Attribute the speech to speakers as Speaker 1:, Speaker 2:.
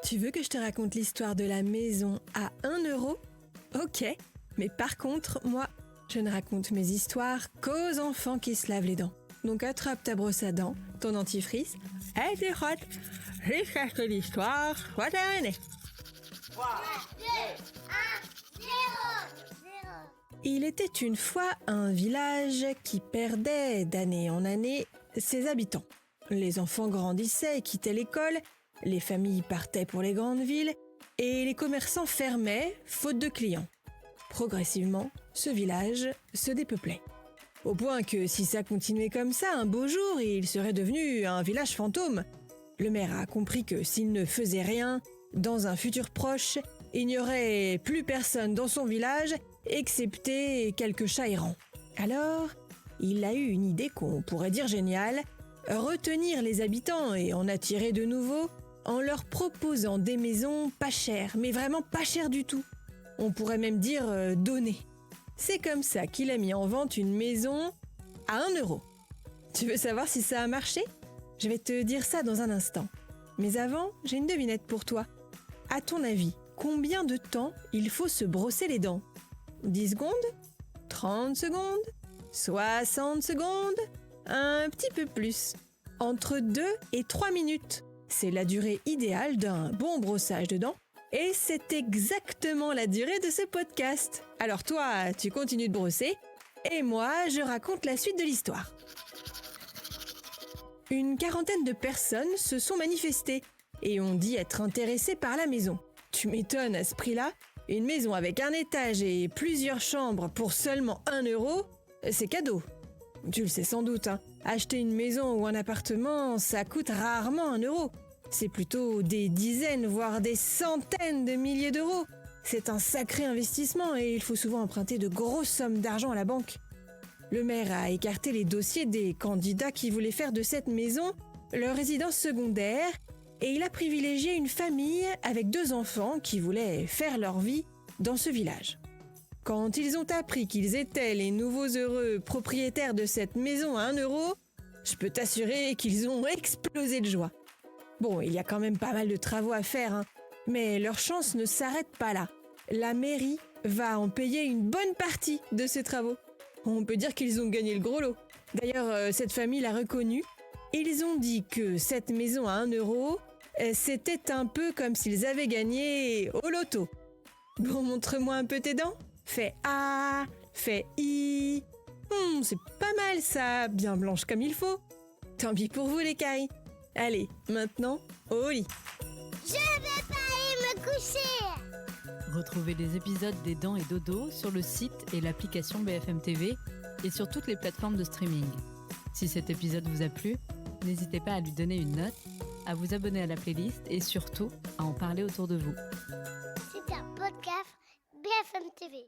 Speaker 1: Tu veux que je te raconte l'histoire de la maison à 1 €? Ok, mais par contre, moi, je ne raconte mes histoires qu'aux enfants qui se lavent les dents. Donc attrape ta brosse à dents, ton dentifrice, et tu frottes jusqu'à ce que l'histoire soit terminée.
Speaker 2: 3, 2, 1, 0.
Speaker 1: Il était une fois un village qui perdait d'année en année ses habitants. Les enfants grandissaient et quittaient l'école, les familles partaient pour les grandes villes et les commerçants fermaient faute de clients. Progressivement, ce village se dépeuplait. Au point que si ça continuait comme ça, un beau jour, il serait devenu un village fantôme. Le maire a compris que s'il ne faisait rien, dans un futur proche, il n'y aurait plus personne dans son village, excepté quelques chats errants. Alors, il a eu une idée qu'on pourrait dire géniale, retenir les habitants et en attirer de nouveaux, en leur proposant des maisons pas chères, mais vraiment pas chères du tout. On pourrait même dire données. C'est comme ça qu'il a mis en vente une maison à 1 €. Tu veux savoir si ça a marché? Je vais te dire ça dans un instant. Mais avant, j'ai une devinette pour toi. À ton avis, combien de temps il faut se brosser les dents? 10 secondes? 30 secondes? 60 secondes? Un petit peu plus. Entre 2 et 3 minutes. C'est la durée idéale d'un bon brossage de dents. Et c'est exactement la durée de ce podcast. Alors toi, tu continues de brosser. Et moi, je raconte la suite de l'histoire. Une quarantaine de personnes se sont manifestées et ont dit être intéressées par la maison. Tu m'étonnes à ce prix-là. Une maison avec un étage et plusieurs chambres pour seulement 1 €, c'est cadeau. Tu le sais sans doute, hein. Acheter une maison ou un appartement, ça coûte rarement 1 €. C'est plutôt des dizaines, voire des centaines de milliers d'euros. C'est un sacré investissement et il faut souvent emprunter de grosses sommes d'argent à la banque. Le maire a écarté les dossiers des candidats qui voulaient faire de cette maison leur résidence secondaire et il a privilégié une famille avec 2 enfants qui voulaient faire leur vie dans ce village. Quand ils ont appris qu'ils étaient les nouveaux heureux propriétaires de cette maison à 1 €, je peux t'assurer qu'ils ont explosé de joie. Bon, il y a quand même pas mal de travaux à faire, hein, mais leur chance ne s'arrête pas là. La mairie va en payer une bonne partie de ces travaux. On peut dire qu'ils ont gagné le gros lot. D'ailleurs, cette famille l'a reconnu. Ils ont dit que cette maison à 1 €, c'était un peu comme s'ils avaient gagné au loto. Bon, montre-moi un peu tes dents. Fais A, fais I. C'est pas mal ça, bien blanche comme il faut. Tant pis pour vous les cailles. Allez, maintenant, au lit.
Speaker 2: Je vais pas aller me coucher.
Speaker 3: Retrouvez les épisodes des Dents et Dodo sur le site et l'application BFM TV et sur toutes les plateformes de streaming. Si cet épisode vous a plu, n'hésitez pas à lui donner une note, à vous abonner à la playlist et surtout à en parler autour de vous.
Speaker 2: C'est un podcast BFM TV.